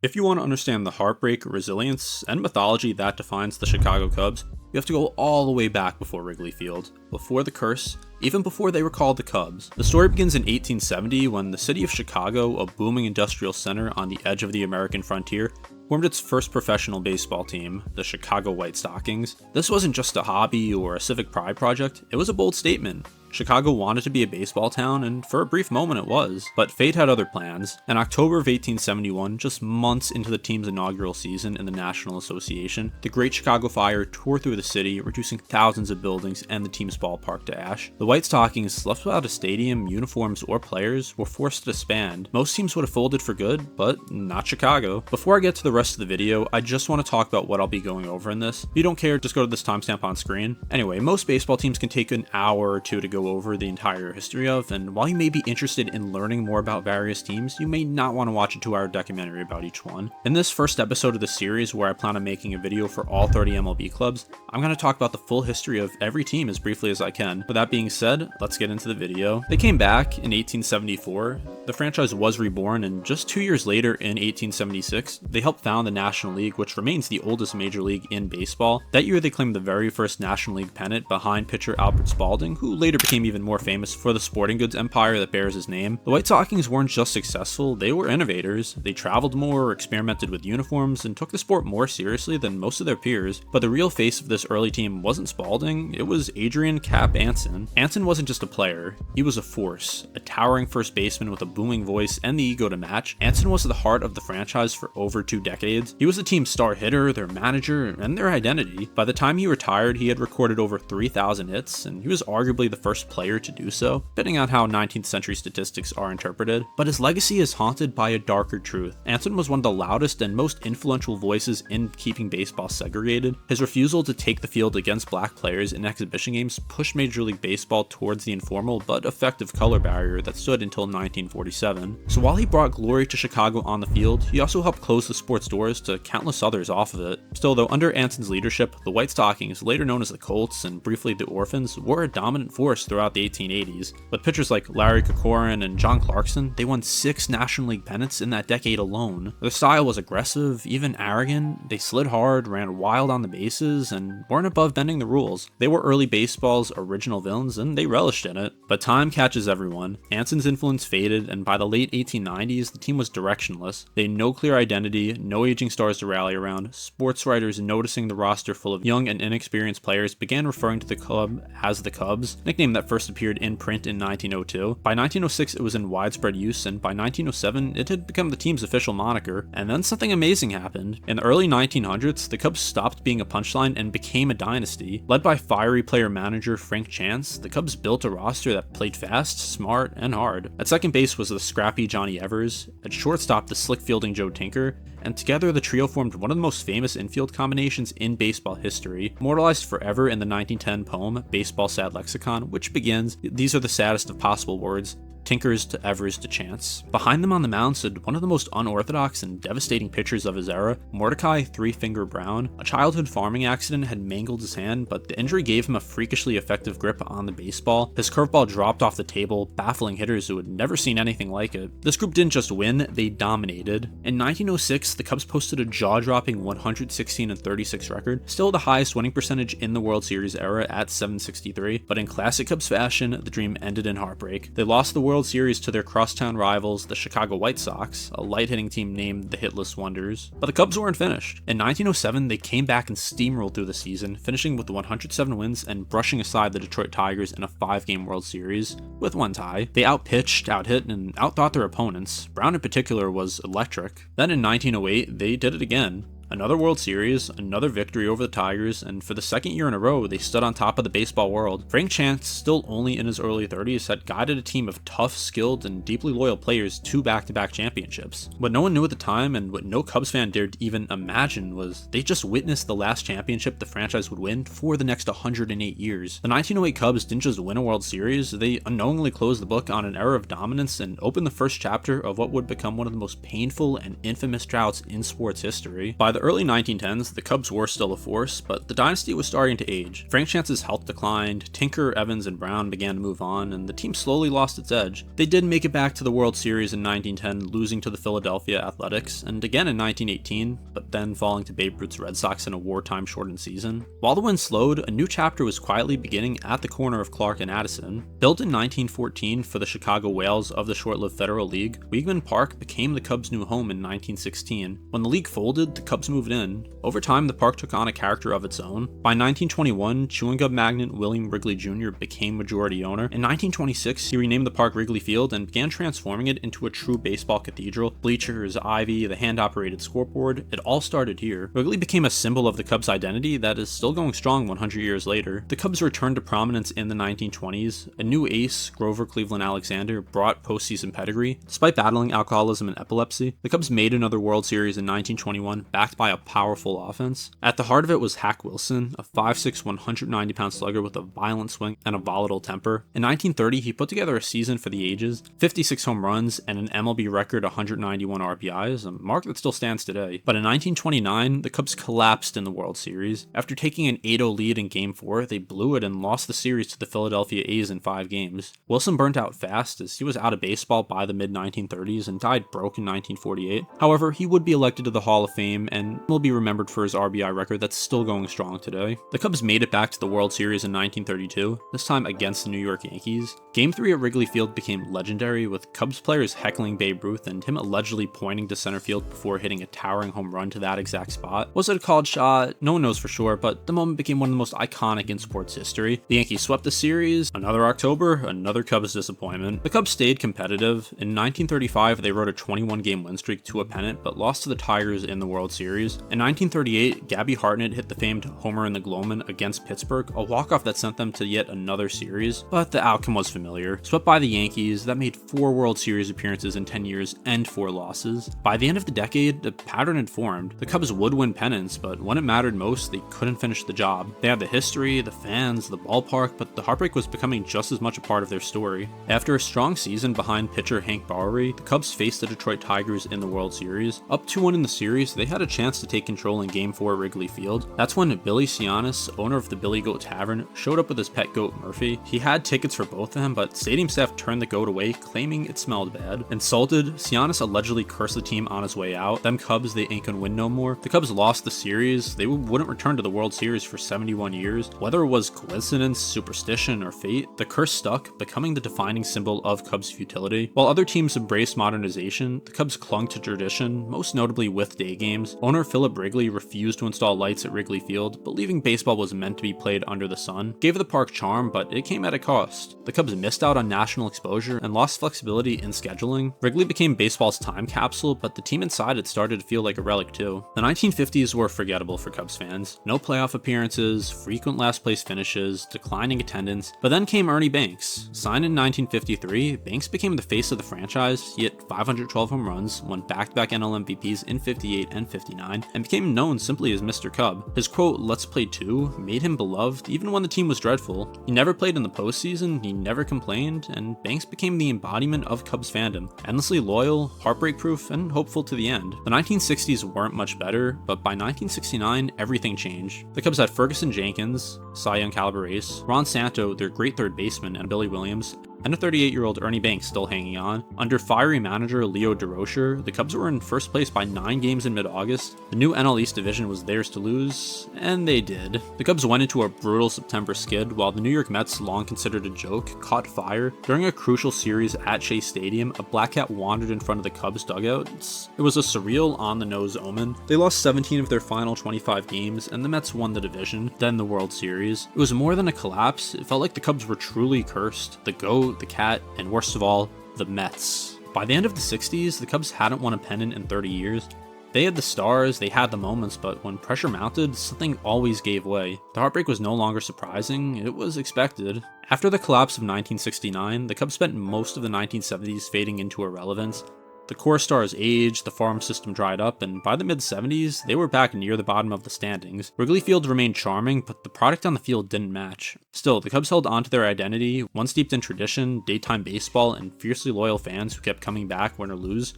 If you want to understand the heartbreak, resilience, and mythology that defines the Chicago Cubs, you have to go all the way back before Wrigley Field, before the curse, even before they were called the Cubs. The story begins in 1870 when the city of Chicago, a booming industrial center on the edge of the American frontier, formed its first professional baseball team, the Chicago White Stockings. This wasn't just a hobby or a civic pride project, it was a bold statement. Chicago wanted to be a baseball town, and for a brief moment it was, but fate had other plans. In October of 1871, just months into the team's inaugural season in the National Association, the Great Chicago Fire tore through the city, reducing thousands of buildings and the team's ballpark to ash. The White Stockings, left without a stadium, uniforms, or players, were forced to disband. Most teams would have folded for good, but not Chicago. Before I get to the rest of the video, I just want to talk about what I'll be going over in this. If you don't care, just go to this timestamp on screen. Anyway, most baseball teams can take an hour or two to go over the entire history of, and while you may be interested in learning more about various teams, you may not want to watch a 2-hour documentary about each one. In this first episode of the series, where I plan on making a video for all 30 MLB clubs, I'm going to talk about the full history of every team as briefly as I can. With that being said, let's get into the video. They came back in 1874, the franchise was reborn, and just 2 years later in 1876, they helped found the National League, which remains the oldest major league in baseball. That year they claimed the very first National League pennant behind pitcher Albert Spalding, who later became even more famous for the sporting goods empire that bears his name. The White Stockings weren't just successful, they were innovators. They traveled more, experimented with uniforms, and took the sport more seriously than most of their peers. But the real face of this early team wasn't Spalding, it was Adrian "Cap" Anson. Anson wasn't just a player, he was a force, a towering first baseman with a booming voice and the ego to match. Anson was the heart of the franchise for over 2 decades. He was the team's star hitter, their manager, and their identity. By the time he retired, he had recorded over 3,000 hits, and he was arguably the first player to do so, depending on how 19th century statistics are interpreted. But his legacy is haunted by a darker truth. Anson was one of the loudest and most influential voices in keeping baseball segregated. His refusal to take the field against black players in exhibition games pushed Major League Baseball towards the informal but effective color barrier that stood until 1947. So while he brought glory to Chicago on the field, he also helped close the sport's doors to countless others off of it. Still though, under Anson's leadership, the White Stockings, later known as the Colts and briefly the Orphans, were a dominant force throughout the 1880s. With pitchers like Larry Kikoran and John Clarkson, they won 6 National League pennants in that decade alone. Their style was aggressive, even arrogant, they slid hard, ran wild on the bases, and weren't above bending the rules. They were early baseball's original villains, and they relished in it. But time catches everyone. Anson's influence faded, and by the late 1890s, the team was directionless. They had no clear identity, no aging stars to rally around. Sports writers, noticing the roster full of young and inexperienced players, began referring to the club as the Cubs, a nickname that first appeared in print in 1902. By 1906, it was in widespread use, and by 1907, it had become the team's official moniker. And then something amazing happened. In the early 1900s, the Cubs stopped being a punchline and became a dynasty. Led by fiery player-manager Frank Chance, the Cubs built a roster that played fast, smart, and hard. At second base was the scrappy Johnny Evers, at shortstop the slick-fielding Joe Tinker, and together the trio formed one of the most famous infield combinations in baseball history, immortalized forever in the 1910 poem Baseball Sad Lexicon, which begins, "These are the saddest of possible words, Tinkers to Evers to Chance." Behind them on the mound stood one of the most unorthodox and devastating pitchers of his era, Mordecai Three-Finger Brown. A childhood farming accident had mangled his hand, but the injury gave him a freakishly effective grip on the baseball. His curveball dropped off the table, baffling hitters who had never seen anything like it. This group didn't just win, they dominated. In 1906, the Cubs posted a jaw-dropping 116-36 record, still the highest winning percentage in the World Series era at .763, but in classic Cubs fashion, the dream ended in heartbreak. They lost the World Series to their crosstown rivals, the Chicago White Sox, a light-hitting team named the Hitless Wonders. But the Cubs weren't finished. In 1907, they came back and steamrolled through the season, finishing with 107 wins and brushing aside the Detroit Tigers in a 5-game World Series, with 1 tie. They outpitched, outhit, and outthought their opponents. Brown in particular was electric. Then in 1908, they did it again. Another World Series, another victory over the Tigers, and for the second year in a row, they stood on top of the baseball world. Frank Chance, still only in his early 30s, had guided a team of tough, skilled, and deeply loyal players to back-to-back championships. What no one knew at the time, and what no Cubs fan dared even imagine, was they just witnessed the last championship the franchise would win for the next 108 years. The 1908 Cubs didn't just win a World Series, they unknowingly closed the book on an era of dominance and opened the first chapter of what would become one of the most painful and infamous droughts in sports history. By the the early 1910s, the Cubs were still a force, but the dynasty was starting to age. Frank Chance's health declined, Tinker, Evans, and Brown began to move on, and the team slowly lost its edge. They did make it back to the World Series in 1910, losing to the Philadelphia Athletics, and again in 1918, but then falling to Babe Ruth's Red Sox in a wartime shortened season. While the win slowed, a new chapter was quietly beginning at the corner of Clark and Addison. Built in 1914 for the Chicago Whales of the short-lived Federal League, Weeghman Park became the Cubs' new home in 1916. When the league folded, the Cubs moved in. Over time, the park took on a character of its own. By 1921, chewing gum magnate William Wrigley Jr. became majority owner. In 1926, he renamed the park Wrigley Field and began transforming it into a true baseball cathedral. Bleachers, ivy, the hand-operated scoreboard, it all started here. Wrigley became a symbol of the Cubs' identity that is still going strong 100 years later. The Cubs returned to prominence in the 1920s. A new ace, Grover Cleveland Alexander, brought postseason pedigree. Despite battling alcoholism and epilepsy, the Cubs made another World Series in 1921, backed by a powerful offense. At the heart of it was Hack Wilson, a 5'6", 190-pound slugger with a violent swing and a volatile temper. In 1930, he put together a season for the ages, 56 home runs, and an MLB record 191 RBIs, a mark that still stands today. But in 1929, the Cubs collapsed in the World Series. After taking an 8-0 lead in Game 4, they blew it and lost the series to the Philadelphia A's in 5 games. Wilson burnt out fast as he was out of baseball by the mid-1930s and died broke in 1948. However, he would be elected to the Hall of Fame and will be remembered for his RBI record that's still going strong today. The Cubs made it back to the World Series in 1932, this time against the New York Yankees. Game 3 at Wrigley Field became legendary, with Cubs players heckling Babe Ruth and him allegedly pointing to center field before hitting a towering home run to that exact spot. Was it a called shot? No one knows for sure, but the moment became one of the most iconic in sports history. The Yankees swept the series. Another October, another Cubs disappointment. The Cubs stayed competitive. In 1935, they rode a 21-game win streak to a pennant, but lost to the Tigers in the World Series. In 1938, Gabby Hartnett hit the famed homer in the Gloman against Pittsburgh, a walk-off that sent them to yet another series, but the outcome was familiar. Swept by the Yankees, that made 4 World Series appearances in 10 years and 4 losses. By the end of the decade, the pattern had formed. The Cubs would win pennants, but when it mattered most, they couldn't finish the job. They had the history, the fans, the ballpark, but the heartbreak was becoming just as much a part of their story. After a strong season behind pitcher Hank Borowy, the Cubs faced the Detroit Tigers in the World Series. Up 2-1 in the series, they had a chance to take control in Game 4 at Wrigley Field. That's when Billy Cianis, owner of the Billy Goat Tavern, showed up with his pet goat Murphy. He had tickets for both of them, but stadium staff turned the goat away, claiming it smelled bad. Insulted, Cianis allegedly cursed the team on his way out. Them Cubs, they ain't gonna win no more. The Cubs lost the series. They wouldn't return to the World Series for 71 years. Whether it was coincidence, superstition, or fate, the curse stuck, becoming the defining symbol of Cubs futility. While other teams embraced modernization, the Cubs clung to tradition, most notably with day games. Owner Philip Wrigley refused to install lights at Wrigley Field, believing baseball was meant to be played under the sun. Gave the park charm, but it came at a cost. The Cubs missed out on national exposure and lost flexibility in scheduling. Wrigley became baseball's time capsule, but the team inside it started to feel like a relic too. The 1950s were forgettable for Cubs fans. No playoff appearances, frequent last place finishes, declining attendance. But then came Ernie Banks. Signed in 1953, Banks became the face of the franchise. He hit 512 home runs, won back-to-back NL MVPs in 58 and 59, and became known simply as Mr. Cub. His quote, "Let's play two," made him beloved even when the team was dreadful. He never played in the postseason, he never complained, and Banks became the embodiment of Cubs fandom. Endlessly loyal, heartbreak-proof, and hopeful to the end. The 1960s weren't much better, but by 1969, everything changed. The Cubs had Ferguson Jenkins, Cy Young caliber ace, Ron Santo, their great third baseman, and Billy Williams, and a 38-year-old Ernie Banks still hanging on. Under fiery manager Leo DeRocher, the Cubs were in first place by 9 games in mid-August. The new NL East division was theirs to lose, and they did. The Cubs went into a brutal September skid, while the New York Mets, long considered a joke, caught fire. During a crucial series at Shea Stadium, a black cat wandered in front of the Cubs dugout. It was a surreal, on-the-nose omen. They lost 17 of their final 25 games, and the Mets won the division, then the World Series. It was more than a collapse. It felt like the Cubs were truly cursed. The GOAT, the cat, and worst of all, the Mets. By the end of the 60s, the Cubs hadn't won a pennant in 30 years. They had the stars, they had the moments, but when pressure mounted, something always gave way. The heartbreak was no longer surprising, it was expected. After the collapse of 1969, the Cubs spent most of the 1970s fading into irrelevance. The core stars aged, the farm system dried up, and by the mid-70s, they were back near the bottom of the standings. Wrigley Field remained charming, but the product on the field didn't match. Still, the Cubs held onto their identity, one steeped in tradition, daytime baseball, and fiercely loyal fans who kept coming back win or lose.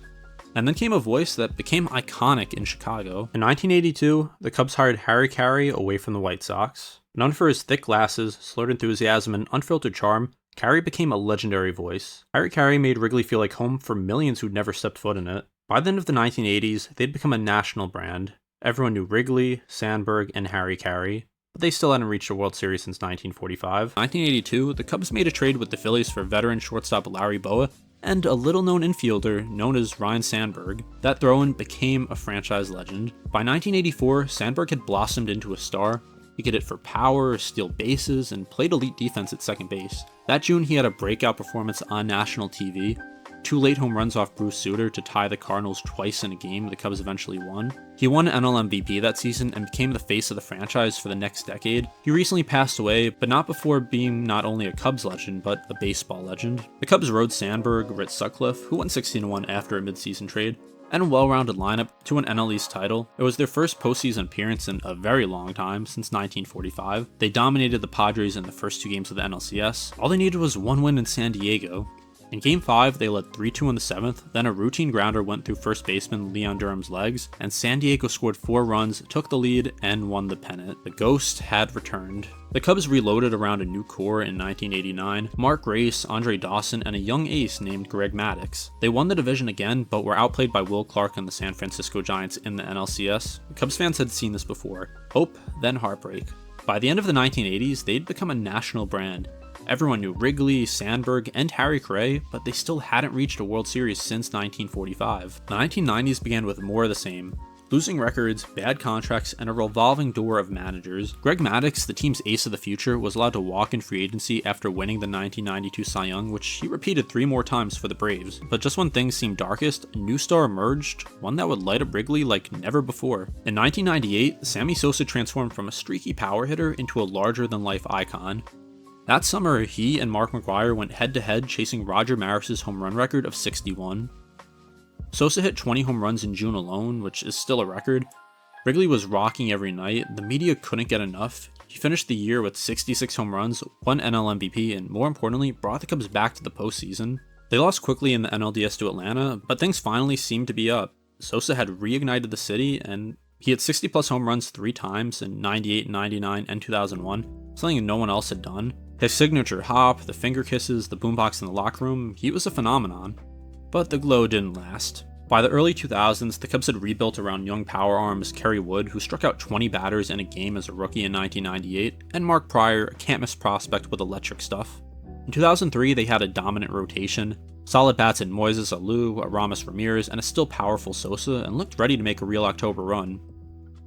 And then came a voice that became iconic in Chicago. In 1982, the Cubs hired Caray away from the White Sox. Known for his thick glasses, slurred enthusiasm, and unfiltered charm, Caray became a legendary voice. Caray made Wrigley feel like home for millions who'd never stepped foot in it. By the end of the 1980s, they'd become a national brand. Everyone knew Wrigley, Sandberg, and Harry Caray, but they still hadn't reached a World Series since 1945. In 1982, the Cubs made a trade with the Phillies for veteran shortstop Larry Bowa and a little-known infielder known as Ryne Sandberg. That throw-in became a franchise legend. By 1984, Sandberg had blossomed into a star. He could hit for power, steal bases, and played elite defense at second base. That June, he had a breakout performance on national TV. 2 late home runs off Bruce Sutter to tie the Cardinals twice in a game the Cubs eventually won. He won NL MVP that season and became the face of the franchise for the next decade. He recently passed away, but not before being not only a Cubs legend, but a baseball legend. The Cubs rode Sandberg, Rich Sutcliffe, who won 16-1 after a midseason trade, and a well-rounded lineup to an NL East title. It was their first postseason appearance in a very long time, since 1945. They dominated the Padres in the first 2 games of the NLCS. All they needed was 1 win in San Diego. In Game 5, they led 3-2 in the 7th, then a routine grounder went through first baseman Leon Durham's legs, and San Diego scored 4 runs, took the lead, and won the pennant. The ghost had returned. The Cubs reloaded around a new core in 1989, Mark Grace, Andre Dawson, and a young ace named Greg Maddux. They won the division again, but were outplayed by Will Clark and the San Francisco Giants in the NLCS. Cubs fans had seen this before. Hope, then heartbreak. By the end of the 1980s, they'd become a national brand. Everyone knew Wrigley, Sandberg, and Harry Caray, but they still hadn't reached a World Series since 1945. The 1990s began with more of the same. Losing records, bad contracts, and a revolving door of managers. Greg Maddux, the team's ace of the future, was allowed to walk in free agency after winning the 1992 Cy Young, which he repeated 3 more times for the Braves. But just when things seemed darkest, a new star emerged, one that would light up Wrigley like never before. In 1998, Sammy Sosa transformed from a streaky power hitter into a larger-than-life icon. That summer, he and Mark McGwire went head-to-head chasing Roger Maris's home run record of 61. Sosa hit 20 home runs in June alone, which is still a record. Wrigley was rocking every night, the media couldn't get enough. He finished the year with 66 home runs, won NL MVP, and more importantly, brought the Cubs back to the postseason. They lost quickly in the NLDS to Atlanta, but things finally seemed to be up. Sosa had reignited the city, and he hit 60-plus home runs 3 times in 98, 99, and 2001, something no one else had done. His signature hop, the finger kisses, the boombox in the locker room, he was a phenomenon. But the glow didn't last. By the early 2000s, the Cubs had rebuilt around young power arms Kerry Wood, who struck out 20 batters in a game as a rookie in 1998, and Mark Pryor, a can't-miss prospect with electric stuff. In 2003, they had a dominant rotation, solid bats in Moises Alou, Aramis Ramirez, and a still powerful Sosa, and looked ready to make a real October run.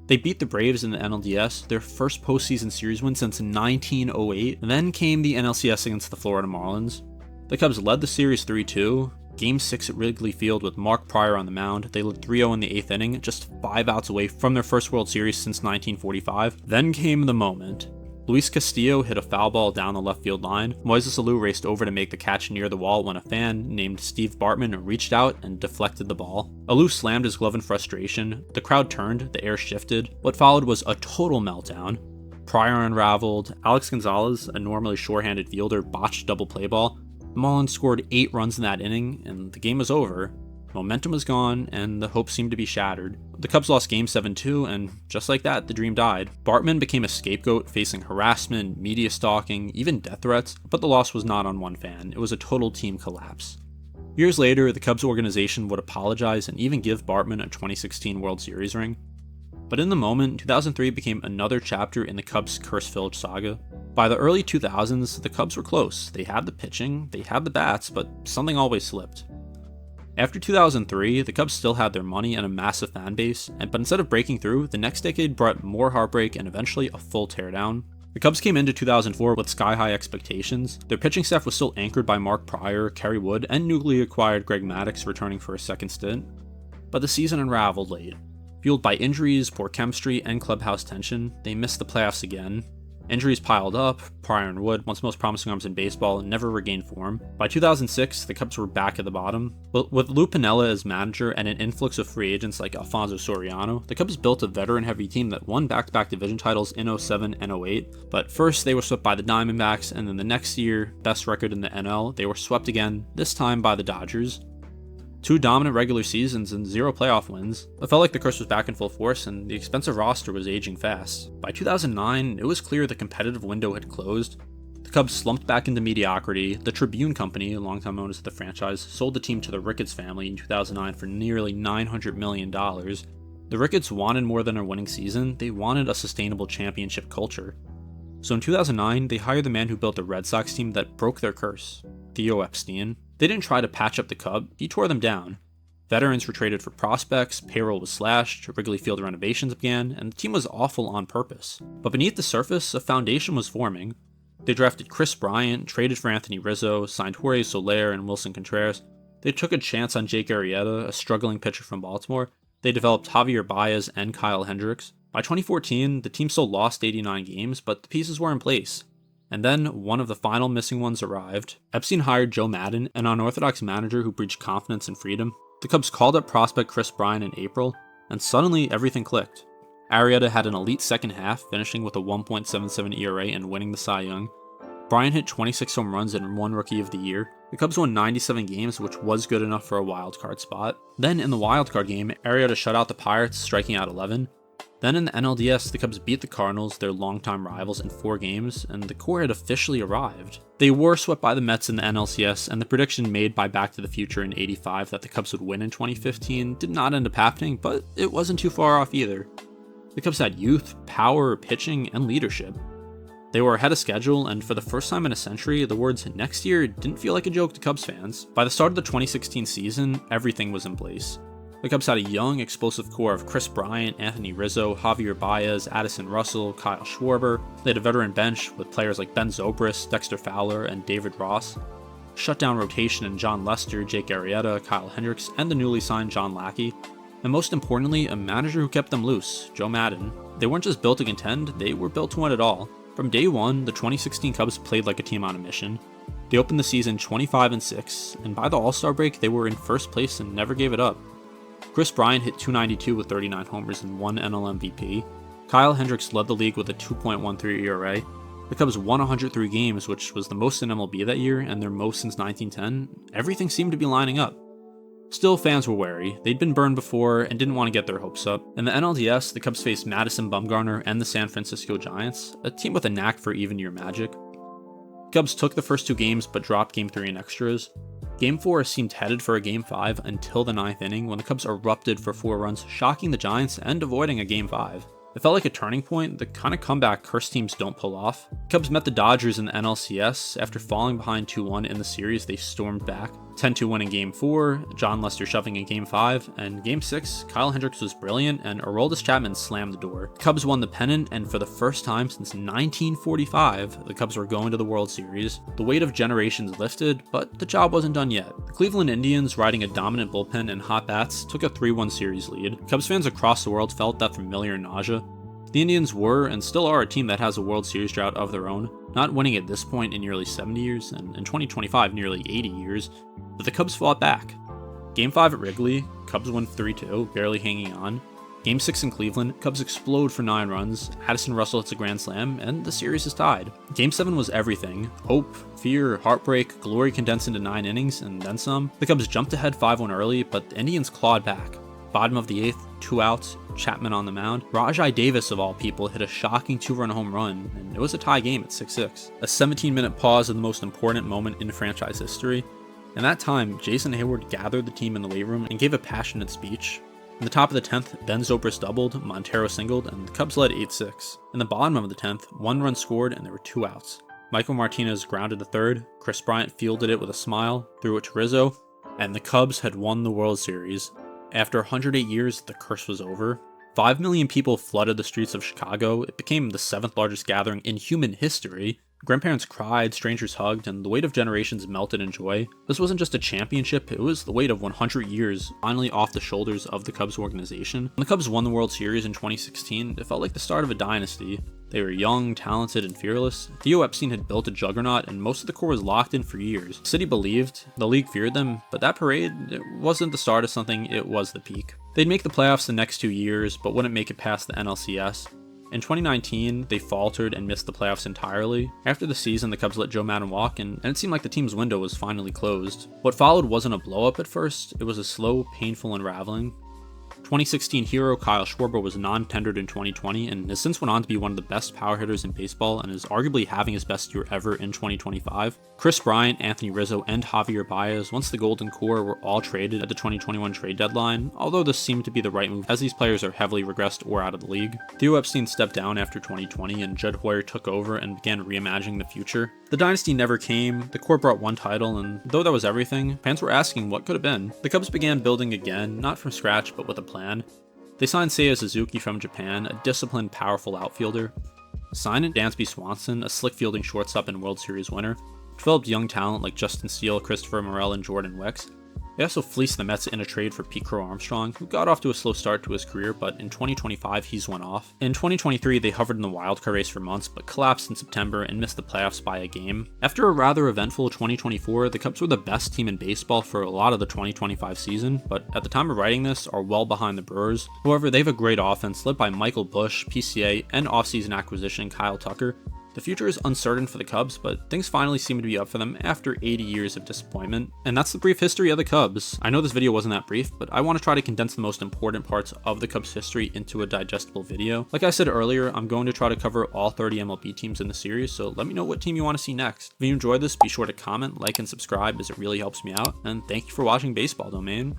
They beat the Braves in the NLDS, their first postseason series win since 1908, and then came the NLCS against the Florida Marlins. The Cubs led the series 3-2. Game 6 at Wrigley Field with Mark Pryor on the mound, they led 3-0 in the 8th inning, just 5 outs away from their first World Series since 1945. Then came the moment. Luis Castillo hit a foul ball down the left field line. Moises Alou raced over to make the catch near the wall when a fan named Steve Bartman reached out and deflected the ball. Alou slammed his glove in frustration. The crowd turned, the air shifted. What followed was a total meltdown. Pryor unraveled. Alex Gonzalez, a normally sure-handed fielder, botched a double play ball. The Marlins scored 8 runs in that inning, and the game was over. Momentum was gone, and the hopes seemed to be shattered. The Cubs lost Game 7 too, and just like that, the dream died. Bartman became a scapegoat, facing harassment, media stalking, even death threats, but the loss was not on one fan. It was a total team collapse. Years later, the Cubs organization would apologize and even give Bartman a 2016 World Series ring. But in the moment, 2003 became another chapter in the Cubs' curse-filled saga. By the early 2000s, the Cubs were close. They had the pitching, they had the bats, but something always slipped. After 2003, the Cubs still had their money and a massive fan base, but instead of breaking through, the next decade brought more heartbreak and eventually a full teardown. The Cubs came into 2004 with sky-high expectations. Their pitching staff was still anchored by Mark Pryor, Kerry Wood, and newly acquired Greg Maddux returning for a second stint. But the season unraveled late. Fueled by injuries, poor chemistry, and clubhouse tension, they missed the playoffs again. Injuries piled up. Pryor and Wood, once most promising arms in baseball, never regained form. By 2006, the Cubs were back at the bottom. With Lou Piniella as manager and an influx of free agents like Alfonso Soriano, the Cubs built a veteran-heavy team that won back-to-back division titles in 07 and 08. But first, they were swept by the Diamondbacks, and then the next year, best record in the NL, they were swept again, this time by the Dodgers. 2 dominant regular seasons and 0 playoff wins. It felt like the curse was back in full force, and the expensive roster was aging fast. By 2009, it was clear the competitive window had closed. The Cubs slumped back into mediocrity. The Tribune Company, longtime owners of the franchise, sold the team to the Ricketts family in 2009 for nearly $900 million. The Ricketts wanted more than a winning season, they wanted a sustainable championship culture. So in 2009, they hired the man who built the Red Sox team that broke their curse, Theo Epstein. They didn't try to patch up the Cub, he tore them down. Veterans were traded for prospects, payroll was slashed, Wrigley Field renovations began, and the team was awful on purpose. But beneath the surface, a foundation was forming. They drafted Kris Bryant, traded for Anthony Rizzo, signed Jorge Soler and Wilson Contreras. They took a chance on Jake Arrieta, a struggling pitcher from Baltimore. They developed Javier Baez and Kyle Hendricks. By 2014, the team still lost 89 games, but the pieces were in place. And then, one of the final missing ones arrived. Epstein hired Joe Maddon, an unorthodox manager who breached confidence and freedom. The Cubs called up prospect Kris Bryant in April, and suddenly everything clicked. Arrieta had an elite second half, finishing with a 1.77 ERA and winning the Cy Young. Bryant hit 26 home runs and won Rookie of the Year. The Cubs won 97 games, which was good enough for a wildcard spot. Then in the wildcard game, Arrieta shut out the Pirates, striking out 11. Then in the NLDS, the Cubs beat the Cardinals, their longtime rivals, in 4 games, and the core had officially arrived. They were swept by the Mets in the NLCS, and the prediction made by Back to the Future in '85 that the Cubs would win in 2015 did not end up happening, but it wasn't too far off either. The Cubs had youth, power, pitching, and leadership. They were ahead of schedule, and for the first time in a century, the words "next year" didn't feel like a joke to Cubs fans. By the start of the 2016 season, everything was in place. The Cubs had a young, explosive core of Kris Bryant, Anthony Rizzo, Javier Baez, Addison Russell, Kyle Schwarber. They had a veteran bench with players like Ben Zobrist, Dexter Fowler, and David Ross. Shutdown rotation in John Lester, Jake Arrieta, Kyle Hendricks, and the newly signed John Lackey. And most importantly, a manager who kept them loose, Joe Maddon. They weren't just built to contend, they were built to win it all. From day one, the 2016 Cubs played like a team on a mission. They opened the season 25-6, and by the All-Star break, they were in first place and never gave it up. Kris Bryant hit .292 with 39 homers and 1 NL MVP. Kyle Hendricks led the league with a 2.13 ERA. The Cubs won 103 games, which was the most in MLB that year, and their most since 1910. Everything seemed to be lining up. Still, fans were wary. They'd been burned before and didn't want to get their hopes up. In the NLDS, the Cubs faced Madison Bumgarner and the San Francisco Giants, a team with a knack for even-year magic. The Cubs took the first 2 games but dropped Game 3 in extras. Game 4 seemed headed for a Game 5 until the 9th inning when the Cubs erupted for 4 runs, shocking the Giants and avoiding a Game 5. It felt like a turning point, the kind of comeback cursed teams don't pull off. The Cubs met the Dodgers in the NLCS. After falling behind 2-1 in the series, they stormed back. 10-2 win in Game 4, John Lester shoving in Game 5, and Game 6, Kyle Hendricks was brilliant and Aroldis Chapman slammed the door. The Cubs won the pennant, and for the first time since 1945, the Cubs were going to the World Series. The weight of generations lifted, but the job wasn't done yet. The Cleveland Indians, riding a dominant bullpen and hot bats, took a 3-1 series lead. Cubs fans across the world felt that familiar nausea. The Indians were and still are a team that has a World Series drought of their own, not winning at this point in nearly 70 years, and in 2025 nearly 80 years, but the Cubs fought back. Game 5 at Wrigley, Cubs win 3-2, barely hanging on. Game 6 in Cleveland, Cubs explode for 9 runs, Addison Russell hits a grand slam, and the series is tied. Game 7 was everything. Hope, fear, heartbreak, glory condensed into 9 innings, and then some. The Cubs jumped ahead 5-1 early, but the Indians clawed back. Bottom of the 8th, 2 outs, Chapman on the mound. Rajai Davis, of all people, hit a shocking 2-run home run, and it was a tie game at 6-6. A 17-minute pause in the most important moment in franchise history. In that time, Jason Hayward gathered the team in the weight room and gave a passionate speech. In the top of the 10th, Ben Zobrist doubled, Montero singled, and the Cubs led 8-6. In the bottom of the 10th, 1 run scored and there were 2 outs. Michael Martinez grounded the third, Kris Bryant fielded it with a smile, threw it to Rizzo, and the Cubs had won the World Series. After 108 years, the curse was over. 5 million people flooded the streets of Chicago. It became the 7th largest gathering in human history. Grandparents cried, strangers hugged, and the weight of generations melted in joy. This wasn't just a championship, it was the weight of 100 years finally off the shoulders of the Cubs organization. When the Cubs won the World Series in 2016, it felt like the start of a dynasty. They were young, talented, and fearless. Theo Epstein had built a juggernaut, and most of the core was locked in for years. The city believed, the league feared them, but that parade, it wasn't the start of something, it was the peak. They'd make the playoffs the next 2 years, but wouldn't make it past the NLCS. In 2019, they faltered and missed the playoffs entirely. After the season, the Cubs let Joe Maddon walk, and it seemed like the team's window was finally closed. What followed wasn't a blow-up at first, it was a slow, painful unraveling. 2016 hero Kyle Schwarber was non-tendered in 2020 and has since went on to be one of the best power hitters in baseball and is arguably having his best year ever in 2025. Chris Bryant, Anthony Rizzo, and Javier Baez, once the Golden Core, were all traded at the 2021 trade deadline, although this seemed to be the right move as these players are heavily regressed or out of the league. Theo Epstein stepped down after 2020 and Jed Hoyer took over and began reimagining the future. The dynasty never came, the core brought one title, and though that was everything, fans were asking what could have been. The Cubs began building again, not from scratch but with a plan. They signed Seiya Suzuki from Japan, a disciplined, powerful outfielder. Signed Dansby Swanson, a slick fielding shortstop and World Series winner. Developed young talent like Justin Steele, Christopher Morel, and Jordan Wicks. They also fleeced the Mets in a trade for Pete Crow Armstrong, who got off to a slow start to his career, but in 2025 he's went off. In 2023 they hovered in the wildcard race for months, but collapsed in September and missed the playoffs by a game. After a rather eventful 2024, the Cubs were the best team in baseball for a lot of the 2025 season, but at the time of writing this are well behind the Brewers. However, they have a great offense led by Michael Busch, PCA, and offseason acquisition Kyle Tucker. The future is uncertain for the Cubs, but things finally seem to be up for them after 80 years of disappointment. And that's the brief history of the Cubs. I know this video wasn't that brief, but I want to try to condense the most important parts of the Cubs history into a digestible video. Like I said earlier, I'm going to try to cover all 30 MLB teams in the series, so let me know what team you want to see next. If you enjoyed this, be sure to comment, like, and subscribe as it really helps me out, and thank you for watching Baseball Domain.